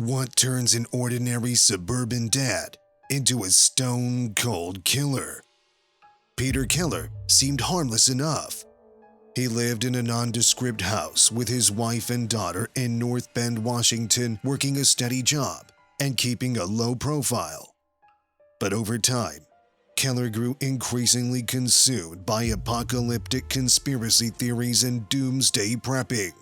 What turns an ordinary suburban dad into a stone-cold killer? Peter Keller seemed harmless enough. He lived in a nondescript house with his wife and daughter in North Bend, Washington, working a steady job and keeping a low profile. But over time, Keller grew increasingly consumed by apocalyptic conspiracy theories and doomsday prepping.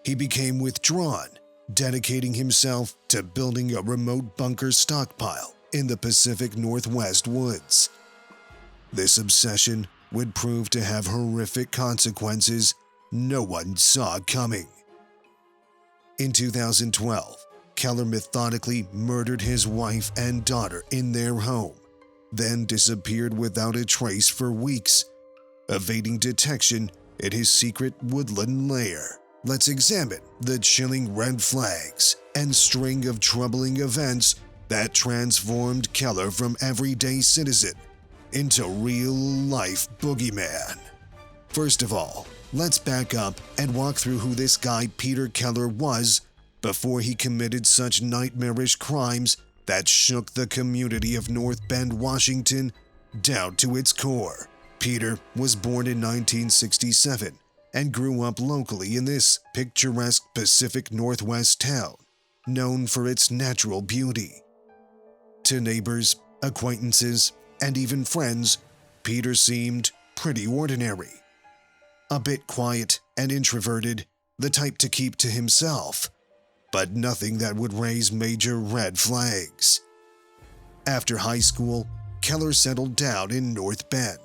He became withdrawn, dedicating himself to building a remote bunker stockpile in the Pacific Northwest woods. This obsession would prove to have horrific consequences no one saw coming. In 2012, Keller methodically murdered his wife and daughter in their home, then disappeared without a trace for weeks, evading detection in his secret woodland lair. Let's examine the chilling red flags and string of troubling events that transformed Keller from everyday citizen into real-life boogeyman. First of all, let's back up and walk through who this guy Peter Keller was before he committed such nightmarish crimes that shook the community of North Bend, Washington, down to its core. Peter was born in 1967 and grew up locally in this picturesque Pacific Northwest town, known for its natural beauty. To neighbors, acquaintances, and even friends, Peter seemed pretty ordinary. A bit quiet and introverted, the type to keep to himself, but nothing that would raise major red flags. After high school, Keller settled down in North Bend.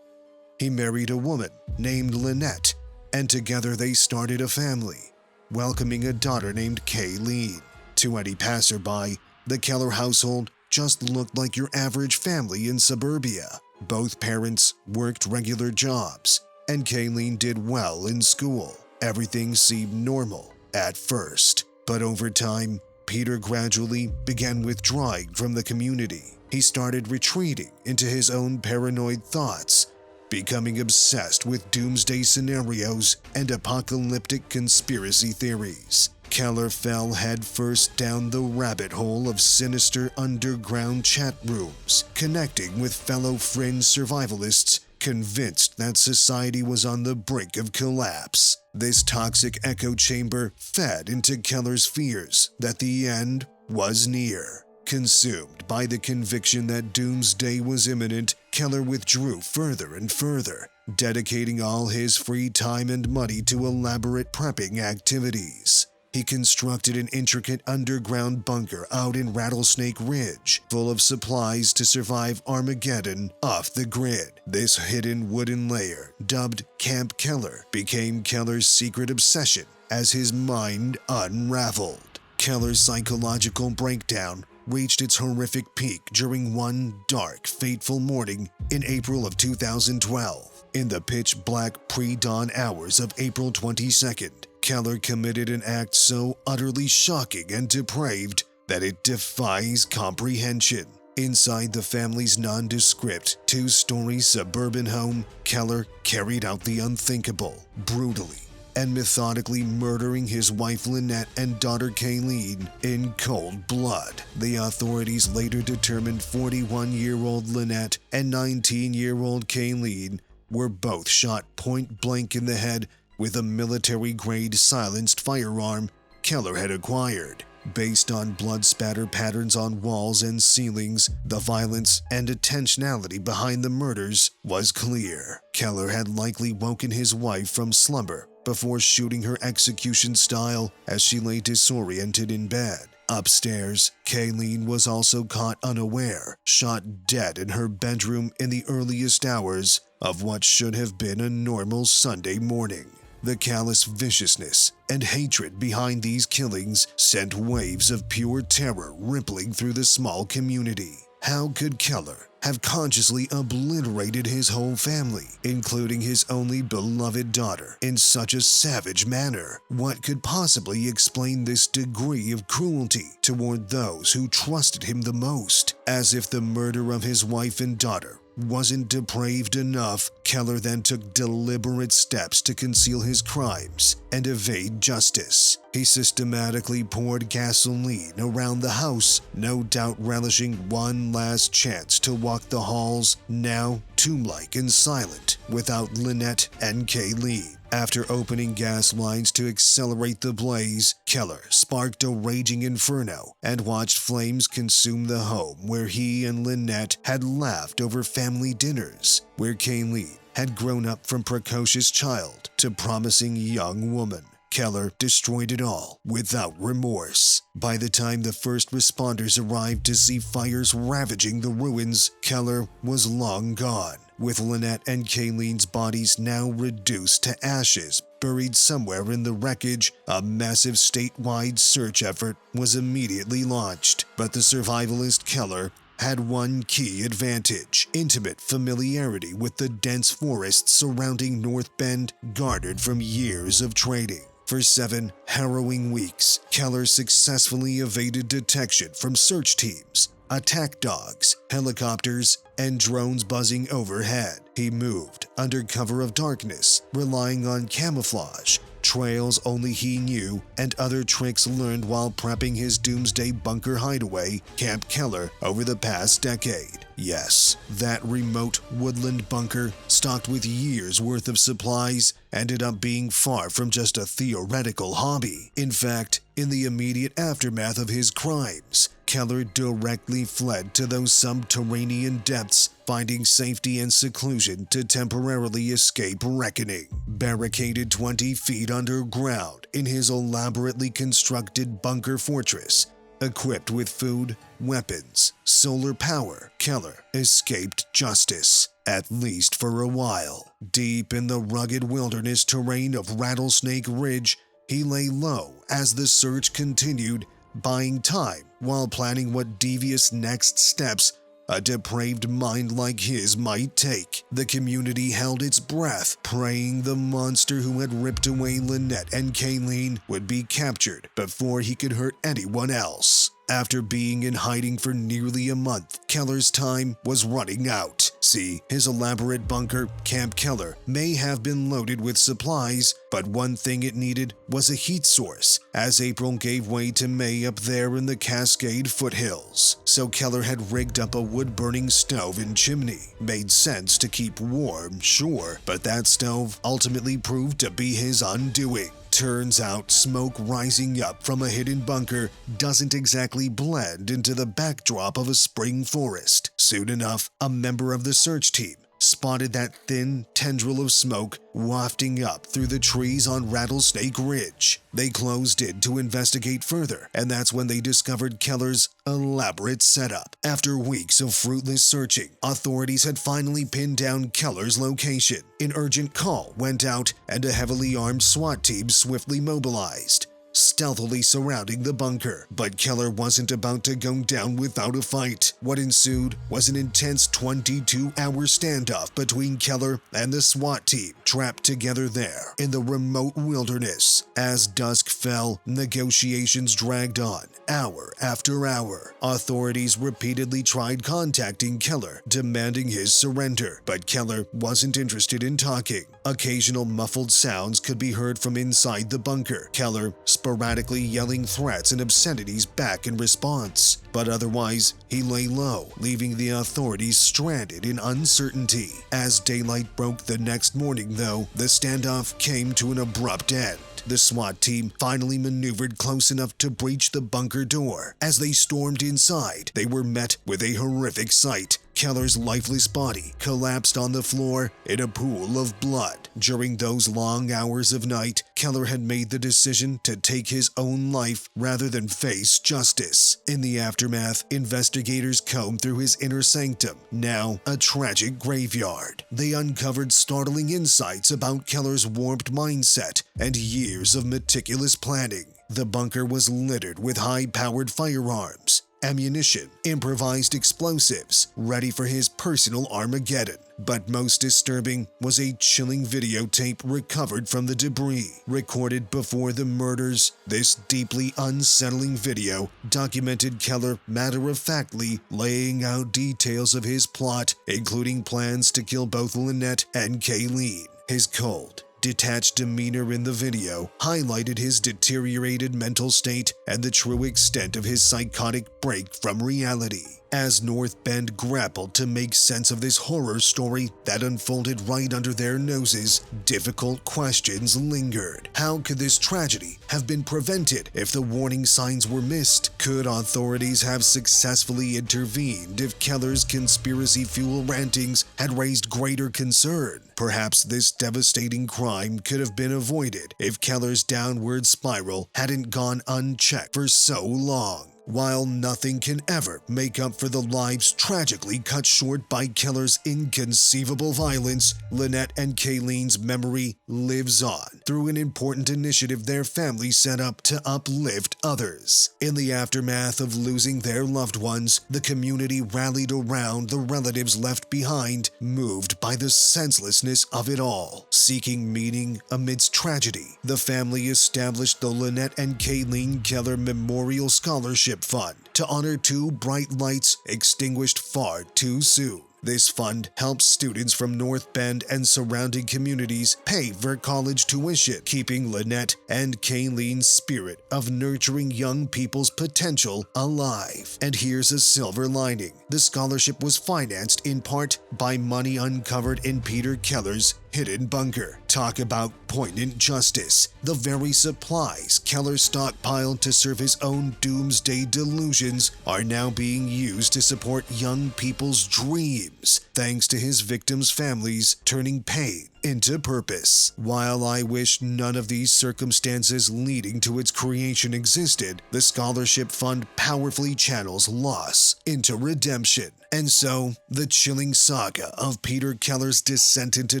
He married a woman named Lynette, and together they started a family, welcoming a daughter named Kayleen. To any passerby, the Keller household just looked like your average family in suburbia. Both parents worked regular jobs, and Kayleen did well in school. Everything seemed normal at first, but over time, Peter gradually began withdrawing from the community. He started retreating into his own paranoid thoughts, becoming obsessed with doomsday scenarios and apocalyptic conspiracy theories. Keller fell headfirst down the rabbit hole of sinister underground chat rooms, connecting with fellow fringe survivalists convinced that society was on the brink of collapse. This toxic echo chamber fed into Keller's fears that the end was near. Consumed by the conviction that doomsday was imminent, Keller withdrew further and further, dedicating all his free time and money to elaborate prepping activities. He constructed an intricate underground bunker out in Rattlesnake Ridge, full of supplies to survive Armageddon off the grid. This hidden wooden lair, dubbed Camp Keller, became Keller's secret obsession as his mind unraveled. Keller's psychological breakdown reached its horrific peak during one dark, fateful morning in April of 2012. In the pitch-black pre-dawn hours of April 22nd, Keller committed an act so utterly shocking and depraved that it defies comprehension. Inside the family's nondescript, two-story suburban home, Keller carried out the unthinkable, brutally and methodically murdering his wife Lynette and daughter Kayleen in cold blood. The authorities later determined 41-year-old Lynette and 19-year-old Kayleen were both shot point-blank in the head with a military-grade silenced firearm Keller had acquired. Based on blood spatter patterns on walls and ceilings, the violence and intentionality behind the murders was clear. Keller had likely woken his wife from slumber before shooting her execution style as she lay disoriented in bed. Upstairs, Kayleen was also caught unaware, shot dead in her bedroom in the earliest hours of what should have been a normal Sunday morning. The callous viciousness and hatred behind these killings sent waves of pure terror rippling through the small community. How could Keller have consciously obliterated his whole family, including his only beloved daughter, in such a savage manner? What could possibly explain this degree of cruelty toward those who trusted him the most? As if the murder of his wife and daughter wasn't depraved enough, Keller then took deliberate steps to conceal his crimes and evade justice. He systematically poured gasoline around the house, no doubt relishing one last chance to walk the halls, now tomb-like and silent, without Lynette and Kayleen. After opening gas lines to accelerate the blaze, Keller sparked a raging inferno and watched flames consume the home where he and Lynette had laughed over family dinners, where Kayleen had grown up from precocious child to promising young woman. Keller destroyed it all without remorse. By the time the first responders arrived to see fires ravaging the ruins, Keller was long gone, with Lynette and Kayleen's bodies now reduced to ashes. Buried somewhere in the wreckage, a massive statewide search effort was immediately launched, but the survivalist Keller had one key advantage: intimate familiarity with the dense forests surrounding North Bend, garnered from years of trading. For 7 harrowing weeks, Keller successfully evaded detection from search teams, attack dogs, helicopters, and drones buzzing overhead. He moved under cover of darkness, relying on camouflage, trails only he knew, and other tricks learned while prepping his doomsday bunker hideaway, Camp Keller, over the past decade. Yes, that remote woodland bunker, stocked with years' worth of supplies, ended up being far from just a theoretical hobby. In fact, in the immediate aftermath of his crimes, Keller directly fled to those subterranean depths, finding safety and seclusion to temporarily escape reckoning. Barricaded 20 feet underground in his elaborately constructed bunker fortress, equipped with food, weapons, solar power, Keller escaped justice, at least for a while. Deep in the rugged wilderness terrain of Rattlesnake Ridge, he lay low as the search continued, buying time while planning what devious next steps a depraved mind like his might take. The community held its breath, praying the monster who had ripped away Lynette and Kayleen would be captured before he could hurt anyone else. After being in hiding for nearly a month, Keller's time was running out. See, his elaborate bunker, Camp Keller, may have been loaded with supplies, but one thing it needed was a heat source, as April gave way to May up there in the Cascade foothills. So Keller had rigged up a wood-burning stove and chimney. Made sense to keep warm, sure, but that stove ultimately proved to be his undoing. Turns out smoke rising up from a hidden bunker doesn't exactly blend into the backdrop of a spring forest. Soon enough, a member of the search team spotted that thin tendril of smoke wafting up through the trees on Rattlesnake Ridge. They closed in to investigate further, and that's when they discovered Keller's elaborate setup. After weeks of fruitless searching, authorities had finally pinned down Keller's location. An urgent call went out, and a heavily armed SWAT team swiftly mobilized, stealthily surrounding the bunker. But Keller wasn't about to go down without a fight. What ensued was an intense 22-hour standoff between Keller and the SWAT team, trapped together there in the remote wilderness. As dusk fell, negotiations dragged on, hour after hour. Authorities repeatedly tried contacting Keller, demanding his surrender, but Keller wasn't interested in talking. Occasional muffled sounds could be heard from inside the bunker, Keller sporadically yelling threats and obscenities back in response. But otherwise, he lay low, leaving the authorities stranded in uncertainty. As daylight broke the next morning, though, the standoff came to an abrupt end. The SWAT team finally maneuvered close enough to breach the bunker door. As they stormed inside, they were met with a horrific sight. Keller's lifeless body collapsed on the floor in a pool of blood. During those long hours of night, Keller had made the decision to take his own life rather than face justice. In the aftermath, investigators combed through his inner sanctum, now a tragic graveyard. They uncovered startling insights about Keller's warped mindset and years of meticulous planning. The bunker was littered with high-powered firearms, ammunition, improvised explosives, ready for his personal Armageddon. But most disturbing was a chilling videotape recovered from the debris, recorded before the murders. This deeply unsettling video documented Keller matter-of-factly laying out details of his plot, including plans to kill both Lynette and Kayleen. His cold, detached demeanor in the video highlighted his deteriorated mental state and the true extent of his psychotic break from reality. As North Bend grappled to make sense of this horror story that unfolded right under their noses, difficult questions lingered. How could this tragedy have been prevented if the warning signs were missed? Could authorities have successfully intervened if Keller's conspiracy-fueled rantings had raised greater concern? Perhaps this devastating crime could have been avoided if Keller's downward spiral hadn't gone unchecked for so long. While nothing can ever make up for the lives tragically cut short by Keller's inconceivable violence, Lynette and Kayleen's memory lives on through an important initiative their family set up to uplift others. In the aftermath of losing their loved ones, the community rallied around the relatives left behind, moved by the senselessness of it all. Seeking meaning amidst tragedy, the family established the Lynette and Kayleen Keller Memorial Scholarship Fund to honor two bright lights extinguished far too soon. This fund helps students from North Bend and surrounding communities pay for college tuition, keeping Lynette and Kayleen's spirit of nurturing young people's potential alive. And here's a silver lining. The scholarship was financed in part by money uncovered in Peter Keller's hidden bunker. Talk about poignant justice. The very supplies Keller stockpiled to serve his own doomsday delusions are now being used to support young people's dreams, thanks to his victims' families turning pain into purpose. While I wish none of these circumstances leading to its creation existed, the scholarship fund powerfully channels loss into redemption. And so, the chilling saga of Peter Keller's descent into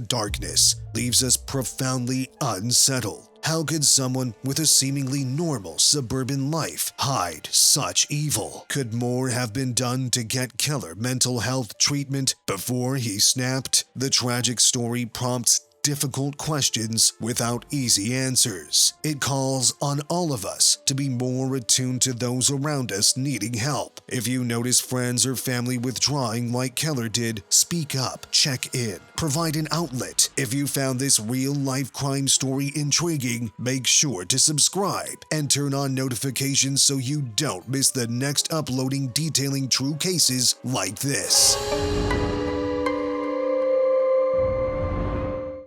darkness leaves us profoundly unsettled. How could someone with a seemingly normal suburban life hide such evil? Could more have been done to get Keller mental health treatment before he snapped? The tragic story prompts difficult questions without easy answers. It calls on all of us to be more attuned to those around us needing help. If you notice friends or family withdrawing like Keller did, speak up, check in, provide an outlet. If you found this real-life crime story intriguing, make sure to subscribe and turn on notifications so you don't miss the next uploading detailing true cases like this.